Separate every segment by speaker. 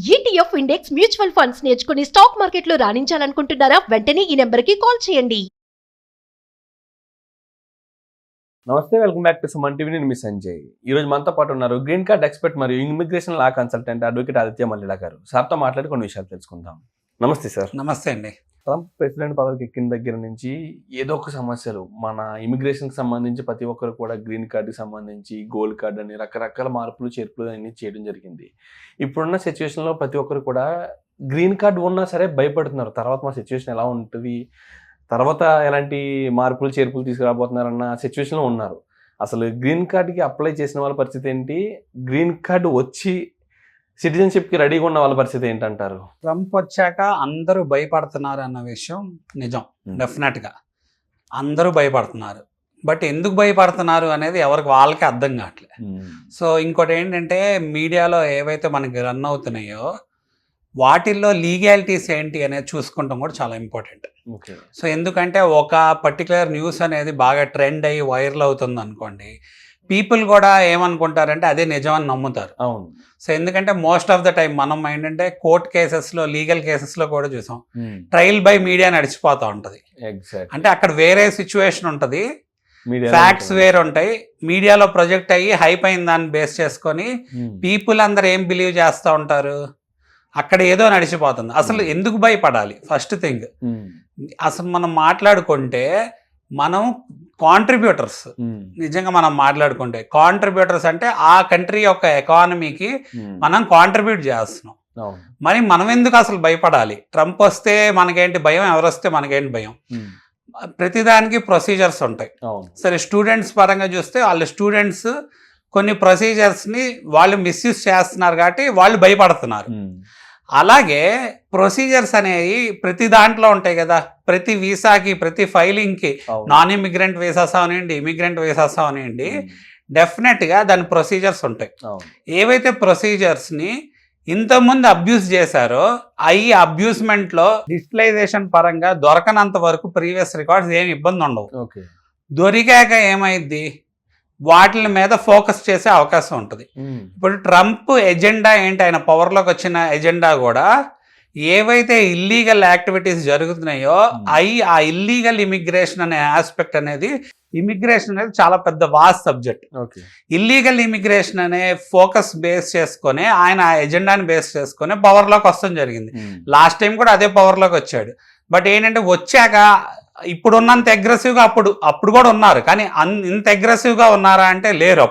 Speaker 1: ETF index mutual funds నేర్చుకుని stock మార్కెట్లో రాణించాలనుకుంటున్నారా? వెంటనే ఈ నెంబర్కి కాల్ చేయండి.
Speaker 2: నమస్తే, welcome back to Suman TV. నేను మీ సంజయ్. ఈ రోజు మనతో పాటు ఉన్నారు గ్రీన్ కార్డ్ ఎక్స్పర్ట్ మరియు immigration law consultant advocate Aditya Mallila గారు. సార్తో మాట్లాడి కొన్ని విషయాలు తెలుసుకుందాం. నమస్తే సార్.
Speaker 3: నమస్తే అండి.
Speaker 2: ట్రంప్ ప్రెసిడెంట్ పదవికి ఎక్కిన దగ్గర నుంచి ఏదో ఒక సమస్యలు మన ఇమిగ్రేషన్కి సంబంధించి ప్రతి ఒక్కరు కూడా గ్రీన్ కార్డుకి సంబంధించి గోల్డ్ కార్డ్ అని రకరకాల మార్పులు చేర్పులు అన్ని చేయడం జరిగింది. ఇప్పుడున్న సిచ్యువేషన్లో ప్రతి ఒక్కరు కూడా గ్రీన్ కార్డు ఉన్నా సరే భయపడుతున్నారు. తర్వాత మా సిచ్యువేషన్ ఎలా ఉంటుంది, తర్వాత ఎలాంటి మార్పులు చేర్పులు తీసుకురాబోతున్నారన్న సిచ్యువేషన్లో ఉన్నారు. అసలు గ్రీన్ కార్డుకి అప్లై చేసిన వాళ్ళ పరిస్థితి ఏంటి, గ్రీన్ కార్డు వచ్చి సిటిజన్షిప్కి రెడీగా ఉన్న వాళ్ళ పరిస్థితి ఏంటంటారు?
Speaker 3: ట్రంప్ వచ్చాక అందరూ భయపడుతున్నారు అన్న విషయం నిజం. డెఫినెట్గా అందరూ భయపడుతున్నారు. బట్ ఎందుకు భయపడుతున్నారు అనేది ఎవరికి వాళ్ళకే అర్థం కావట్లేదు. సో ఇంకోటి ఏంటంటే, మీడియాలో ఏవైతే మనకి రన్ అవుతున్నాయో వాటిల్లో లీగాలిటీస్ ఏంటి అనేది చూసుకుంటాం కూడా చాలా ఇంపార్టెంట్. సో ఎందుకంటే ఒక పర్టికులర్ న్యూస్ అనేది బాగా ట్రెండ్ అయ్యి వైరల్ అవుతుంది అనుకోండి, పీపుల్ కూడా ఏమనుకుంటారంటే అదే నిజం అని నమ్ముతారు.
Speaker 2: అవును.
Speaker 3: సో ఎందుకంటే మోస్ట్ ఆఫ్ ద టైం మనం ఏంటంటే కోర్ట్ కేసెస్లో, లీగల్ కేసెస్లో కూడా చూసాం, ట్రయల్ బై మీడియా నడిచిపోతూ ఉంటుంది. అంటే అక్కడ వేరే సిచ్యువేషన్ ఉంటుంది, ఫ్యాక్ట్స్ వేరే ఉంటాయి, మీడియాలో ప్రొజెక్ట్ అయ్యి హైప్ అయిన దాన్ని బేస్ చేసుకొని పీపుల్ అందరు ఏం బిలీవ్ చేస్తూ ఉంటారు, అక్కడ ఏదో నడిచిపోతుంది. అసలు ఎందుకు భయపడాలి? ఫస్ట్ థింగ్, అసలు మనం మాట్లాడుకుంటే మనం కాంట్రిబ్యూటర్స్, నిజంగా మనం మాట్లాడుకుంటే కాంట్రిబ్యూటర్స్ అంటే ఆ కంట్రీ యొక్క ఎకానమీకి మనం కాంట్రిబ్యూట్ చేస్తున్నాం. మరి మనం ఎందుకు అసలు భయపడాలి? ట్రంప్ వస్తే మనకేంటి భయం, ఎవరు వస్తే మనకేంటి భయం? ప్రతిదానికి ప్రొసీజర్స్ ఉంటాయి. సరే, స్టూడెంట్స్ పరంగా చూస్తే వాళ్ళ స్టూడెంట్స్ కొన్ని ప్రొసీజర్స్ని వాళ్ళు మిస్యూజ్ చేస్తున్నారు కాబట్టి వాళ్ళు భయపడుతున్నారు. అలాగే ప్రొసీజర్స్ అనేవి ప్రతి దాంట్లో ఉంటాయి కదా, ప్రతి వీసాకి, ప్రతి ఫైలింగ్కి, నాన్ ఇమిగ్రెంట్ వీసాస్ అవనివ్వండి, ఇమిగ్రెంట్ వీసాస్ అవనివ్వండి, డెఫినెట్గా దాని ప్రొసీజర్స్ ఉంటాయి. ఏవైతే ప్రొసీజర్స్ని ఇంతకుముందు అబ్యూస్ చేశారో అవి అబ్యూస్మెంట్లో డిజిటలైజేషన్ పరంగా దొరకనంత వరకు ప్రీవియస్ రికార్డ్స్ ఏమి ఇబ్బంది ఉండవు. దొరికాక ఏమైంది, వాటి మీద ఫోకస్ చేసే అవకాశం ఉంటుంది. ఇప్పుడు ట్రంప్ ఎజెండా ఏంటి, ఆయన పవర్లోకి వచ్చిన ఎజెండా కూడా ఏవైతే ఇల్లీగల్ యాక్టివిటీస్ జరుగుతున్నాయో ఆ ఇల్లీగల్ ఇమిగ్రేషన్ అనే ఆస్పెక్ట్ అనేది, ఇమిగ్రేషన్ అనేది చాలా పెద్ద వాస్ట్ సబ్జెక్ట్. ఇల్లీగల్ ఇమిగ్రేషన్ అనే ఫోకస్ బేస్ చేసుకొని ఆయన ఆ ఎజెండాని బేస్ చేసుకొని పవర్లోకి వస్తాం జరిగింది. లాస్ట్ టైం కూడా అదే పవర్లోకి వచ్చాడు. బట్ ఏంటంటే వచ్చాక ఇప్పుడు ఉన్నంత అగ్రెసివ్గా అప్పుడు కూడా ఉన్నారు, కానీ ఇంత అగ్రెసివ్గా ఉన్నారా అంటే లేరు.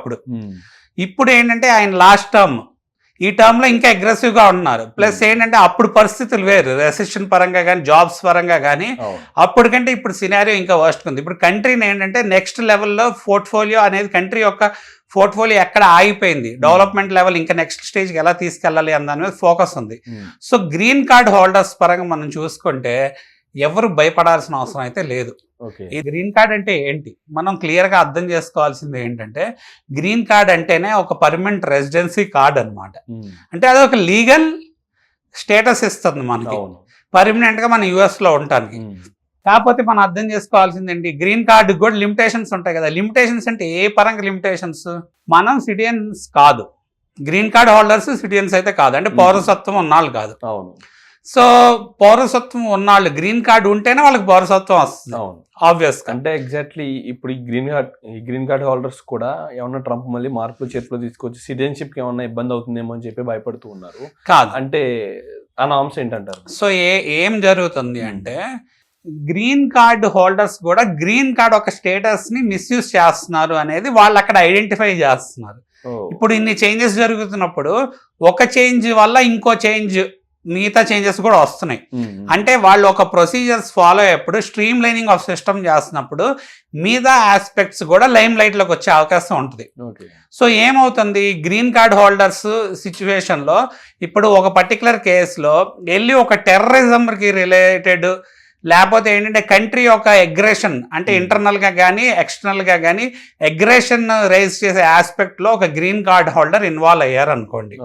Speaker 3: ఇప్పుడు ఏంటంటే ఆయన లాస్ట్ టర్మ్, ఈ టర్మ్లో ఇంకా అగ్రెసివ్గా ఉన్నారు. ప్లస్ ఏంటంటే అప్పుడు పరిస్థితులు వేరు, రెసిషన్ పరంగా కానీ జాబ్స్ పరంగా కానీ అప్పటికంటే ఇప్పుడు సినారియో ఇంకా వర్స్ట్ ఉంది. ఇప్పుడు కంట్రీని ఏంటంటే నెక్స్ట్ లెవెల్లో పోర్ట్ఫోలియో అనేది, కంట్రీ యొక్క పోర్ట్ఫోలియో ఎక్కడ ఆగిపోయింది, డెవలప్మెంట్ లెవెల్ ఇంకా నెక్స్ట్ స్టేజ్కి ఎలా తీసుకెళ్ళాలి అన్న దాని మీద ఫోకస్ ఉంది. సో గ్రీన్ కార్డ్ హోల్డర్స్ పరంగా మనం చూసుకుంటే ఎవరు భయపడాల్సిన అవసరం అయితే లేదు. ఈ గ్రీన్ కార్డ్ అంటే ఏంటి మనం క్లియర్గా అర్థం చేసుకోవాల్సింది ఏంటంటే, గ్రీన్ కార్డ్ అంటేనే ఒక పర్మనెంట్ రెసిడెన్సీ కార్డ్ అనమాట. అంటే అది ఒక లీగల్ స్టేటస్ ఇస్తుంది మనకి పర్మనెంట్గా మన యుఎస్లో ఉండటానికి. కాకపోతే మనం అర్థం చేసుకోవాల్సింది ఏంటి, గ్రీన్ కార్డు కూడా లిమిటేషన్స్ ఉంటాయి కదా. లిమిటేషన్స్ అంటే ఏ పరంగా లిమిటేషన్స్? మనం సిటిజన్స్ కాదు, గ్రీన్ కార్డ్ హోల్డర్స్ సిటిజన్స్ అయితే కాదు, అంటే పౌరసత్వం ఉన్నాళ్ళు కాదు. సో పౌరసత్వం ఉన్నాళ్ళు గ్రీన్ కార్డు ఉంటేనే వాళ్ళకి పౌరసత్వం వస్తుంది. ఆబ్వియస్.
Speaker 2: అంటే ఎగ్జాక్ట్లీ ఇప్పుడు ఈ గ్రీన్ కార్డ్ హోల్డర్స్ కూడా ఏమన్నా ట్రంప్ మళ్ళీ మార్పులు చేర్పులు తీసుకొచ్చి సిటిజన్షిప్కి ఏమన్నా ఇబ్బంది అవుతుందేమో అని చెప్పి భయపడుతూ ఉన్నారు.
Speaker 3: కాదు
Speaker 2: అంటే ఆ నామ్స్ ఏంటంటారు?
Speaker 3: సో ఏం జరుగుతుంది అంటే, గ్రీన్ కార్డు హోల్డర్స్ కూడా గ్రీన్ కార్డ్ ఒక స్టేటస్ ని మిస్యూజ్ చేస్తున్నారు అనేది వాళ్ళు అక్కడ ఐడెంటిఫై చేస్తున్నారు. ఇప్పుడు ఇన్ని చేంజెస్ జరుగుతున్నప్పుడు ఒక చేంజ్ వల్ల ఇంకో చేంజ్, మిగతా చేంజెస్ కూడా వస్తున్నాయి. అంటే వాళ్ళు ఒక ప్రొసీజర్స్ ఫాలో అయ్యేప్పుడు, స్ట్రీమ్ లైనింగ్ ఆఫ్ సిస్టమ్ చేస్తున్నప్పుడు మిగతా ఆస్పెక్ట్స్ కూడా లైమ్ లైట్లోకి వచ్చే అవకాశం ఉంటుంది. సో ఏమవుతుంది, గ్రీన్ కార్డ్ హోల్డర్స్ సిచ్యువేషన్లో ఇప్పుడు ఒక పర్టికులర్ కేసులో వెళ్ళి ఒక టెర్రరిజంకి రిలేటెడ్, లేకపోతే ఏంటంటే కంట్రీ యొక్క అగ్రెషన్, అంటే ఇంటర్నల్గా కానీ ఎక్స్టర్నల్గా కానీ అగ్రెషన్ రైజ్ చేసే ఆస్పెక్ట్లో ఒక గ్రీన్ కార్డ్ హోల్డర్ ఇన్వాల్వ్ అయ్యారు అనుకోండి,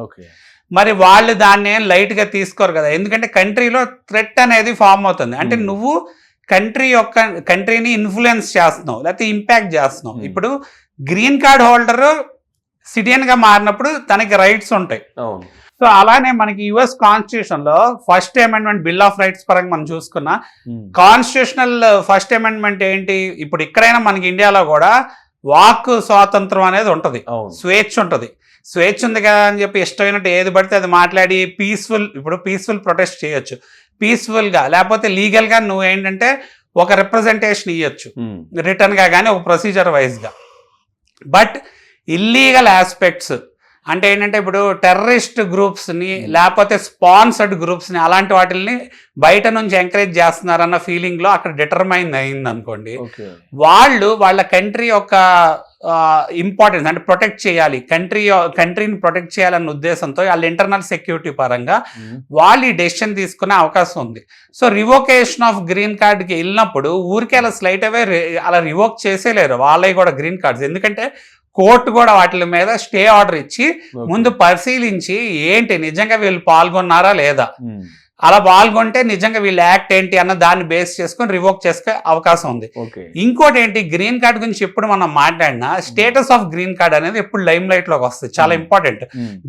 Speaker 3: మరి వాళ్ళు దాన్ని లైట్గా తీసుకోరు కదా. ఎందుకంటే కంట్రీలో థ్రెట్ అనేది ఫామ్ అవుతుంది. అంటే నువ్వు కంట్రీని ఇన్ఫ్లుయెన్స్ చేస్తున్నావు, లేకపోతే ఇంపాక్ట్ చేస్తున్నావు. ఇప్పుడు గ్రీన్ కార్డ్ హోల్డర్ సిటిజన్గా మారినప్పుడు తనకి రైట్స్ ఉంటాయి. సో అలానే మనకి యుఎస్ కాన్స్టిట్యూషన్ లో first amendment bill of rights పరంగా మనం చూసుకున్నా కాన్స్టిట్యూషనల్ ఫస్ట్ అమెండ్మెంట్ ఏంటి, ఇప్పుడు ఇక్కడైనా మనకి ఇండియాలో కూడా వాక్ స్వాతంత్రం అనేది ఉంటది, స్వేచ్ఛ ఉంటది. స్వేచ్ఛ ఉంది కదా అని చెప్పి ఇష్టమైనట్టు ఏది పడితే అది మాట్లాడి పీస్ఫుల్ ప్రొటెస్ట్ చేయొచ్చు పీస్ఫుల్ గా, లేకపోతే లీగల్ గా నువ్వు ఏంటంటే ఒక రిప్రజెంటేషన్ ఇవ్వచ్చు రిటర్న్ గా కానీ ఒక ప్రొసీజర్ వైజ్ గా. బట్ ఇల్లీగల్ ఆస్పెక్ట్స్ అంటే ఏంటంటే ఇప్పుడు టెర్రరిస్ట్ గ్రూప్స్ని లేకపోతే స్పాన్సర్డ్ గ్రూప్స్ని అలాంటి వాటిని బయట నుంచి ఎంకరేజ్ చేస్తున్నారన్న ఫీలింగ్లో అక్కడ డిటర్మైన్ అయింది అనుకోండి, వాళ్ళ కంట్రీ యొక్క ఇంపార్టెన్స్ అంటే ప్రొటెక్ట్ చేయాలి, కంట్రీని ప్రొటెక్ట్ చేయాలన్న ఉద్దేశంతో వాళ్ళ ఇంటర్నల్ సెక్యూరిటీ పరంగా వాళ్ళు ఈ డెసిషన్ తీసుకునే అవకాశం ఉంది. సో రివోకేషన్ ఆఫ్ గ్రీన్ కార్డ్కి వెళ్ళినప్పుడు ఊరికే అలా స్లైట్ అవే అలా రివోక్ చేసేలేరు వాళ్ళవి కూడా గ్రీన్ కార్డ్స్, ఎందుకంటే కోర్టు కూడా వాటి మీద స్టే ఆర్డర్ ఇచ్చి ముందు పరిశీలించి ఏంటి నిజంగా వీళ్ళు పాల్గొన్నారా లేదా, అలా పాల్గొంటే నిజంగా వీళ్ళ యాక్ట్ ఏంటి అన్న దాన్ని బేస్ చేసుకొని రివోక్ చేసుకునే అవకాశం ఉంది. ఇంకోటి ఏంటి, గ్రీన్ కార్డ్ గురించి ఎప్పుడు మనం మాట్లాడినా స్టేటస్ ఆఫ్ గ్రీన్ కార్డ్ అనేది ఎప్పుడు లైమ్ లైట్ లోకి వస్తుంది, చాలా ఇంపార్టెంట్.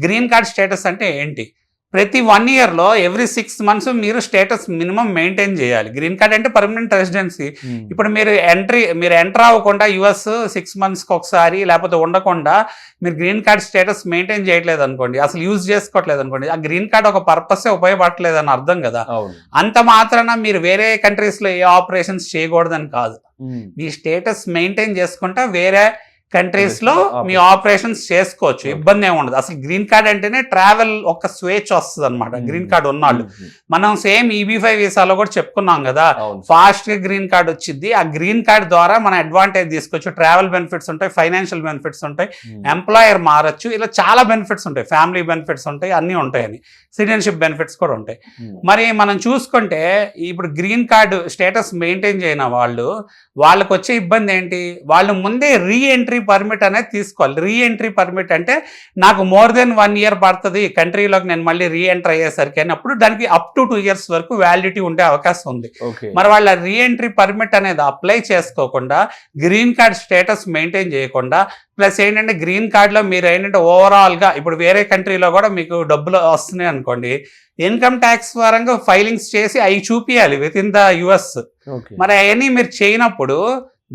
Speaker 3: గ్రీన్ కార్డ్ స్టేటస్ అంటే ఏంటి, ప్రతి 1 year లో ఎవ్రీ 6 months మీరు స్టేటస్ మినిమం మెయింటైన్ చేయాలి. గ్రీన్ కార్డ్ అంటే పర్మనెంట్ రెసిడెన్సీ. ఇప్పుడు మీరు ఎంటర్ అవ్వకుండా యుఎస్ 6 monthsకి ఒకసారి లేకపోతే ఉండకుండా మీరు గ్రీన్ కార్డ్ స్టేటస్ మెయింటైన్ చేయట్లేదు అనుకోండి, అసలు యూజ్ చేసుకోవట్లేదు అనుకోండి, ఆ గ్రీన్ కార్డ్ ఒక పర్పసే ఉపయోగపడట్లేదు అని అర్థం కదా. అంత మాత్రాన మీరు వేరే కంట్రీస్లో ఏ ఆపరేషన్స్ చేయకూడదని కాదు, మీ స్టేటస్ మెయింటైన్ చేసుకుంటా వేరే కంట్రీస్ లో మీ ఆపరేషన్స్ చేసుకోవచ్చు, ఇబ్బంది ఏమి ఉండదు. అసలు గ్రీన్ కార్డ్ అంటేనే ట్రావెల్ ఒక స్వేచ్ఛ వస్తుంది అనమాట. గ్రీన్ కార్డ్ ఉన్నాళ్ళు మనం సేమ్ EB5 వీసాలో కూడా చెప్పుకున్నాం కదా, ఫాస్ట్ గా గ్రీన్ కార్డ్ వచ్చింది. ఆ గ్రీన్ కార్డ్ ద్వారా మనం అడ్వాంటేజ్ తీసుకోవచ్చు, ట్రావెల్ బెనిఫిట్స్ ఉంటాయి, ఫైనాన్షియల్ బెనిఫిట్స్ ఉంటాయి, ఎంప్లాయర్ మారచ్చు, ఇలా చాలా బెనిఫిట్స్ ఉంటాయి, ఫ్యామిలీ బెనిఫిట్స్ ఉంటాయి, అన్నీ ఉంటాయని, సిటిజన్షిప్ బెనిఫిట్స్ కూడా ఉంటాయి. మరి మనం చూసుకుంటే ఇప్పుడు గ్రీన్ కార్డు స్టేటస్ మెయింటైన్ చేయని వాళ్ళకి వచ్చే ఇబ్బంది ఏంటి, వాళ్ళు ముందే రీఎంట్రీ పర్మిట్ అనేది తీసుకోవాలి. రీఎంట్రీ పర్మిట్ అంటే నాకు మోర్ దెన్ 1 year పడుతుంది కంట్రీలోకి నేను మళ్ళీ రీఎంటర్ అయ్యేసరికి అన్నప్పుడు దానికి అప్ టు 2 years వరకు వ్యాలిడిటీ ఉండే అవకాశం ఉంది. మరి వాళ్ళ రీఎంట్రీ పర్మిట్ అనేది అప్లై చేసుకోకుండా గ్రీన్ కార్డ్ స్టేటస్ మెయింటైన్ చేయకుండా ప్లస్ ఏంటంటే గ్రీన్ కార్డ్లో మీరు ఏంటంటే ఓవరాల్గా ఇప్పుడు వేరే కంట్రీలో కూడా మీకు డబ్బులు వస్తున్నాయి అనుకోండి, ఇన్కమ్ ట్యాక్స్ పరంగా ఫైలింగ్స్ చేసి అవి చూపించాలి విత్ ఇన్ ద యుఎస్. మరి అవన్నీ మీరు చేయనప్పుడు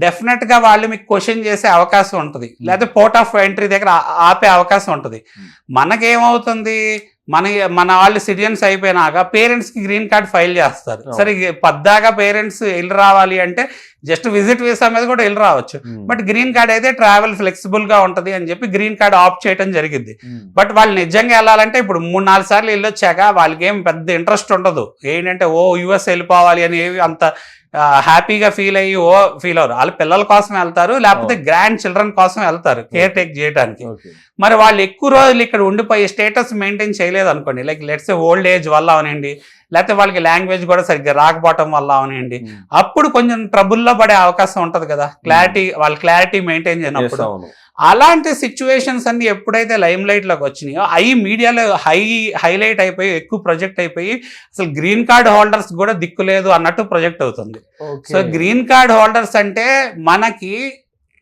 Speaker 3: డెఫినెట్ గా వాళ్ళు మీకు క్వశ్చన్ చేసే అవకాశం ఉంటుంది, లేకపోతే పోర్ట్ ఆఫ్ ఎంట్రీ దగ్గర ఆపే అవకాశం ఉంటుంది. మనకేమవుతుంది, మన వాళ్ళు సిటిజన్స్ అయిపోయినాక పేరెంట్స్ కి గ్రీన్ కార్డ్ ఫైల్ చేస్తారు. సరే పద్దాగా పేరెంట్స్ వెళ్ళి రావాలి అంటే జస్ట్ విజిట్ వీసా మీద కూడా వెళ్ళి రావచ్చు, బట్ గ్రీన్ కార్డ్ అయితే ట్రావెల్ ఫ్లెక్సిబుల్ గా ఉంటది అని చెప్పి గ్రీన్ కార్డ్ ఆప్ చేయడం జరిగింది. బట్ వాళ్ళు నిజంగా వెళ్ళాలంటే ఇప్పుడు 3-4 సార్లు వెళ్ళొచ్చాక వాళ్ళకి ఏం పెద్ద ఇంట్రెస్ట్ ఉండదు, ఏంటంటే యుఎస్ వెళ్ళిపోవాలి అని ఏవి అంత హ్యాపీగా ఫీల్ అవ్వరు. వాళ్ళ పిల్లల కోసం వెళ్తారు, లేకపోతే గ్రాండ్ చిల్డ్రన్ కోసం వెళ్తారు కేర్ టేక్ చేయడానికి. మరి వాళ్ళు ఎక్కువ రోజులు ఇక్కడ ఉండిపోయి స్టేటస్ మెయింటైన్ చేయలేదు అనుకోండి, లైక్ లెట్స్ ఓల్డ్ ఏజ్ వల్ల అవనండి, లేకపోతే వాళ్ళకి లాంగ్వేజ్ కూడా సరిగ్గా రాకపోవటం వల్ల అవనండి, అప్పుడు కొంచెం ట్రబుల్లో పడే అవకాశం ఉంటది కదా, వాళ్ళ క్లారిటీ మెయింటైన్ చేయనప్పుడు. అలాంటి సిచ్యువేషన్స్ అన్ని ఎప్పుడైతే లైమ్ లైట్ లోకి వచ్చినాయో అవి మీడియాలో హైలైట్ అయిపోయి ఎక్కువ ప్రొజెక్ట్ అయిపోయి అసలు గ్రీన్ కార్డ్ హోల్డర్స్ కూడా దిక్కులేదు అన్నట్టు ప్రొజెక్ట్ అవుతుంది. సో గ్రీన్ కార్డ్ హోల్డర్స్ అంటే మనకి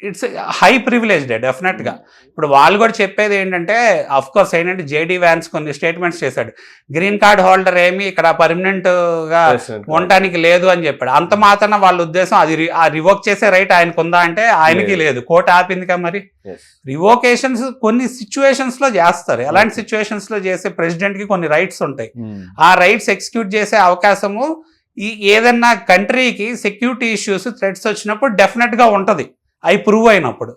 Speaker 3: ఇట్స్ హై ప్రివిలేజ్డ్ డెఫినెట్ గా. ఇప్పుడు వాళ్ళు కూడా చెప్పేది ఏంటంటే అఫ్ కోర్స్ ఏంటంటే JD Vance కొన్ని స్టేట్మెంట్స్ చేశాడు, గ్రీన్ కార్డ్ హోల్డర్ ఏమి ఇక్కడ పర్మనెంట్ గా ఉండటానికి లేదు అని చెప్పాడు. అంత మాత్రాన వాళ్ళ ఉద్దేశం అది రివోక్ చేసే రైట్ ఆయనకు ఉందా అంటే ఆయనకి లేదు, కోర్టు ఆపింది కదా. మరి రివోకేషన్స్ కొన్ని సిచ్యువేషన్స్ లో చేస్తారు, అలాంటి సిచ్యువేషన్స్ లో చేసే ప్రెసిడెంట్ కి కొన్ని రైట్స్ ఉంటాయి, ఆ రైట్స్ ఎగ్జిక్యూట్ చేసే అవకాశము ఏదన్నా కంట్రీకి సెక్యూరిటీ ఇష్యూస్ థ్రెట్స్ వచ్చినప్పుడు డెఫినెట్ గా ఉంటది, అవి ప్రూవ్ అయినప్పుడు.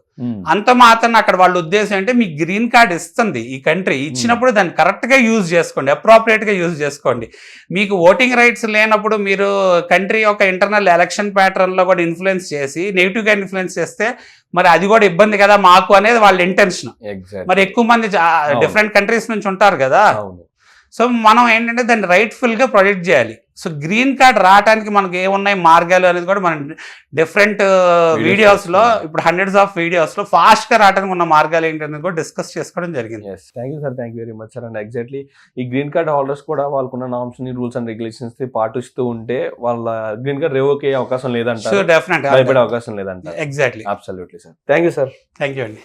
Speaker 3: అంత మాత్రం అక్కడ వాళ్ళ ఉద్దేశం అంటే మీకు గ్రీన్ కార్డ్ ఇస్తుంది ఈ కంట్రీ, ఇచ్చినప్పుడు దాన్ని కరెక్ట్ గా యూజ్ చేసుకోండి, అప్రోప్రియేట్ గా యూజ్ చేసుకోండి. మీకు ఓటింగ్ రైట్స్ లేనప్పుడు మీరు కంట్రీ యొక్క ఇంటర్నల్ ఎలక్షన్ ప్యాటర్న్ లో కూడా ఇన్ఫ్లుయెన్స్ చేసి నెగిటివ్ గా ఇన్ఫ్లుయెన్స్ చేస్తే మరి అది కూడా ఇబ్బంది కదా మాకు అనేది వాళ్ళ ఇంటెన్షన్. మరి ఎక్కువ మంది డిఫరెంట్ కంట్రీస్ నుంచి ఉంటారు కదా, సో మనం ఏంటంటే దాన్ని రైట్ఫుల్ గా ప్రొజెక్ట్ చేయాలి. సో గ్రీన్ కార్డ్ రావడానికి మనకి ఏమున్నాయి మార్గాలు అనేది కూడా మనం డిఫరెంట్ వీడియోస్ లో ఇప్పుడు hundreds of videos లో ఫాస్ట్ గా రావడానికి ఉన్న మార్గాలు ఏంటనేది కూడా డిస్కస్ చేసుకోవడం జరిగింది.
Speaker 2: Thank you sir, thank you very much sir. And exactly ఈ గ్రీన్ కార్డ్ హోల్డర్స్ కూడా వాళ్ళకున్న నామ్స్ ని రూల్స్ అండ్ రెగ్యులేషన్స్ పాటిస్తూ ఉంటే వాళ్ళ గ్రీన్ కార్డ్ రివోక్ అయ్యే అవకాశం లేదంట,
Speaker 3: డెఫినెట్
Speaker 2: భయపడే అవకాశం లేదంట.
Speaker 3: Exactly,
Speaker 2: absolutely sir. Thank you sir.
Speaker 3: Thank you అండి.